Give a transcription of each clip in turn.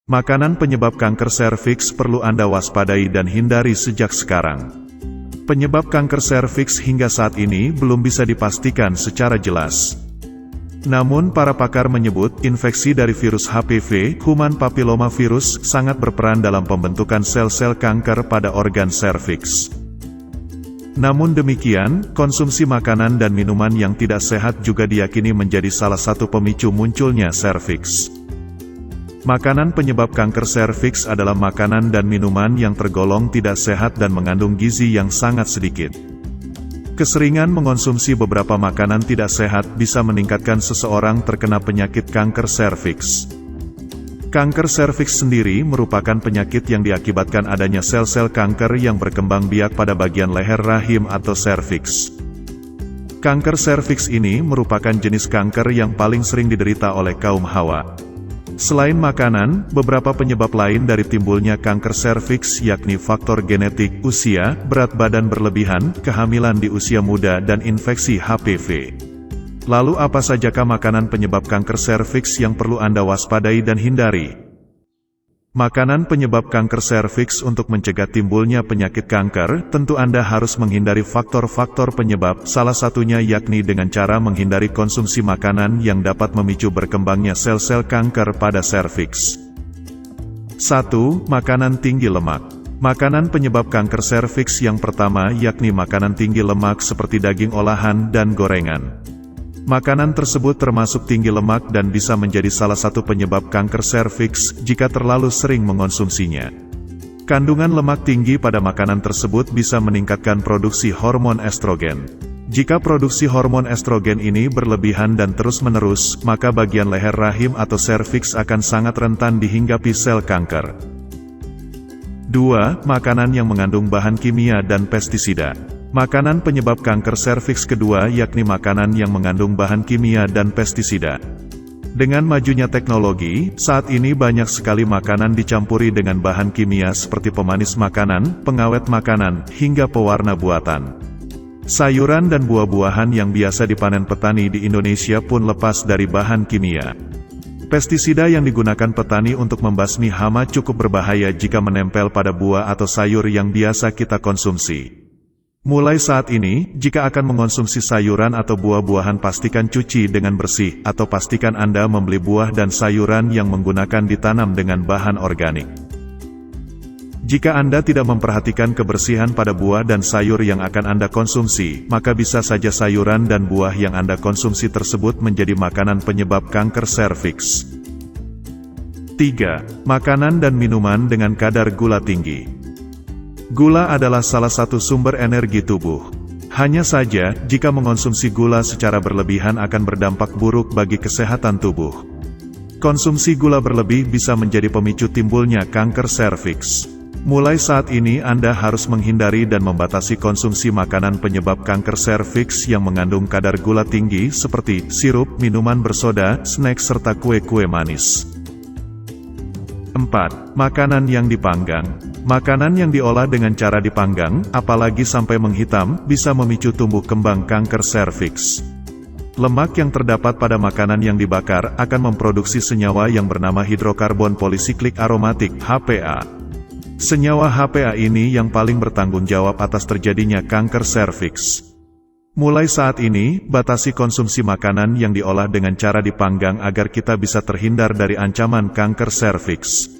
Makanan penyebab kanker serviks perlu Anda waspadai dan hindari sejak sekarang. Penyebab kanker serviks hingga saat ini belum bisa dipastikan secara jelas. Namun para pakar menyebut infeksi dari virus HPV, Human Papilloma Virus, sangat berperan dalam pembentukan sel-sel kanker pada organ serviks. Namun demikian, konsumsi makanan dan minuman yang tidak sehat juga diyakini menjadi salah satu pemicu munculnya serviks. Makanan penyebab kanker serviks adalah makanan dan minuman yang tergolong tidak sehat dan mengandung gizi yang sangat sedikit. Keseringan mengonsumsi beberapa makanan tidak sehat bisa meningkatkan seseorang terkena penyakit kanker serviks. Kanker serviks sendiri merupakan penyakit yang diakibatkan adanya sel-sel kanker yang berkembang biak pada bagian leher rahim atau serviks. Kanker serviks ini merupakan jenis kanker yang paling sering diderita oleh kaum hawa. Selain makanan, beberapa penyebab lain dari timbulnya kanker serviks yakni faktor genetik, usia, berat badan berlebihan, kehamilan di usia muda dan infeksi HPV. Lalu apa sajakah makanan penyebab kanker serviks yang perlu Anda waspadai dan hindari? Makanan penyebab kanker serviks. Untuk mencegah timbulnya penyakit kanker, tentu Anda harus menghindari faktor-faktor penyebab, salah satunya yakni dengan cara menghindari konsumsi makanan yang dapat memicu berkembangnya sel-sel kanker pada serviks. 1. Makanan tinggi lemak. Makanan penyebab kanker serviks yang pertama yakni makanan tinggi lemak seperti daging olahan dan gorengan. Makanan tersebut termasuk tinggi lemak dan bisa menjadi salah satu penyebab kanker serviks jika terlalu sering mengonsumsinya. Kandungan lemak tinggi pada makanan tersebut bisa meningkatkan produksi hormon estrogen. Jika produksi hormon estrogen ini berlebihan dan terus-menerus, maka bagian leher rahim atau serviks akan sangat rentan dihinggapi sel kanker. 2. Makanan yang mengandung bahan kimia dan pestisida. Makanan penyebab kanker serviks kedua yakni makanan yang mengandung bahan kimia dan pestisida. Dengan majunya teknologi, saat ini banyak sekali makanan dicampuri dengan bahan kimia seperti pemanis makanan, pengawet makanan, hingga pewarna buatan. Sayuran dan buah-buahan yang biasa dipanen petani di Indonesia pun lepas dari bahan kimia. Pestisida yang digunakan petani untuk membasmi hama cukup berbahaya jika menempel pada buah atau sayur yang biasa kita konsumsi. Mulai saat ini, jika akan mengonsumsi sayuran atau buah-buahan pastikan cuci dengan bersih, atau pastikan Anda membeli buah dan sayuran yang menggunakan ditanam dengan bahan organik. Jika Anda tidak memperhatikan kebersihan pada buah dan sayur yang akan Anda konsumsi, maka bisa saja sayuran dan buah yang Anda konsumsi tersebut menjadi makanan penyebab kanker serviks. 3. Makanan dan minuman dengan kadar gula tinggi. Gula adalah salah satu sumber energi tubuh. Hanya saja, jika mengonsumsi gula secara berlebihan akan berdampak buruk bagi kesehatan tubuh. Konsumsi gula berlebih bisa menjadi pemicu timbulnya kanker serviks. Mulai saat ini Anda harus menghindari dan membatasi konsumsi makanan penyebab kanker serviks yang mengandung kadar gula tinggi seperti sirup, minuman bersoda, snack serta kue-kue manis. 4. Makanan yang dipanggang. Makanan yang diolah dengan cara dipanggang, apalagi sampai menghitam, bisa memicu tumbuh kembang kanker serviks. Lemak yang terdapat pada makanan yang dibakar akan memproduksi senyawa yang bernama hidrokarbon polisiklik aromatik (HPA). Senyawa HPA ini yang paling bertanggung jawab atas terjadinya kanker serviks. Mulai saat ini, batasi konsumsi makanan yang diolah dengan cara dipanggang agar kita bisa terhindar dari ancaman kanker serviks.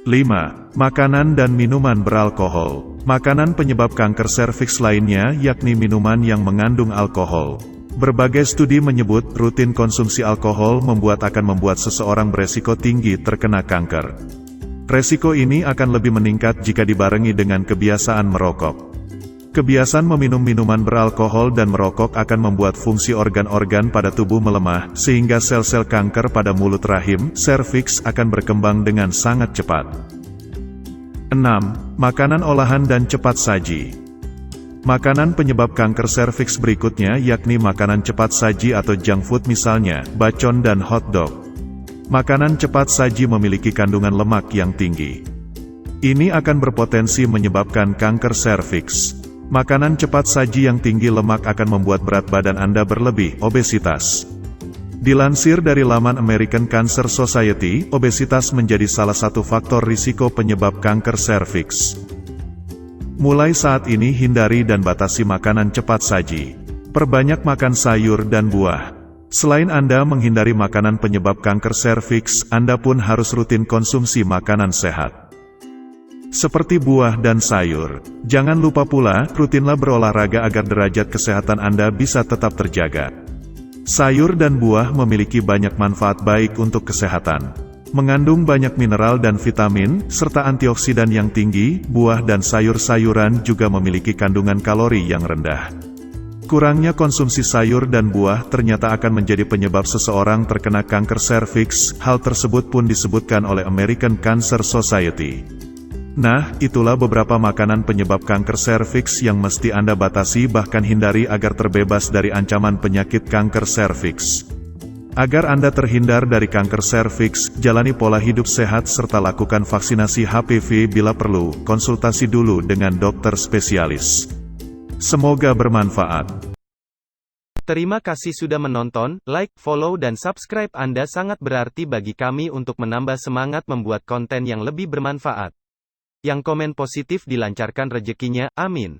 5. Makanan dan minuman beralkohol. Makanan penyebab kanker serviks lainnya yakni minuman yang mengandung alkohol. Berbagai studi menyebut rutin konsumsi alkohol akan membuat seseorang beresiko tinggi terkena kanker. Resiko ini akan lebih meningkat jika dibarengi dengan kebiasaan merokok. Kebiasaan meminum minuman beralkohol dan merokok akan membuat fungsi organ-organ pada tubuh melemah, sehingga sel-sel kanker pada mulut rahim, serviks akan berkembang dengan sangat cepat. 6. Makanan olahan dan cepat saji. Makanan penyebab kanker serviks berikutnya yakni makanan cepat saji atau junk food misalnya, bacon dan hotdog. Makanan cepat saji memiliki kandungan lemak yang tinggi. Ini akan berpotensi menyebabkan kanker serviks. Makanan cepat saji yang tinggi lemak akan membuat berat badan Anda berlebih, obesitas. Dilansir dari laman American Cancer Society, obesitas menjadi salah satu faktor risiko penyebab kanker serviks. Mulai saat ini hindari dan batasi makanan cepat saji. Perbanyak makan sayur dan buah. Selain Anda menghindari makanan penyebab kanker serviks, Anda pun harus rutin konsumsi makanan sehat seperti buah dan sayur. Jangan lupa pula, rutinlah berolahraga agar derajat kesehatan Anda bisa tetap terjaga. Sayur dan buah memiliki banyak manfaat baik untuk kesehatan. Mengandung banyak mineral dan vitamin, serta antioksidan yang tinggi, buah dan sayur-sayuran juga memiliki kandungan kalori yang rendah. Kurangnya konsumsi sayur dan buah ternyata akan menjadi penyebab seseorang terkena kanker serviks. Hal tersebut pun disebutkan oleh American Cancer Society. Nah, itulah beberapa makanan penyebab kanker serviks yang mesti Anda batasi bahkan hindari agar terbebas dari ancaman penyakit kanker serviks. Agar Anda terhindar dari kanker serviks, jalani pola hidup sehat serta lakukan vaksinasi HPV bila perlu, konsultasi dulu dengan dokter spesialis. Semoga bermanfaat. Terima kasih sudah menonton, like, follow dan subscribe Anda sangat berarti bagi kami untuk menambah semangat membuat konten yang lebih bermanfaat. Yang komen positif dilancarkan rezekinya, amin.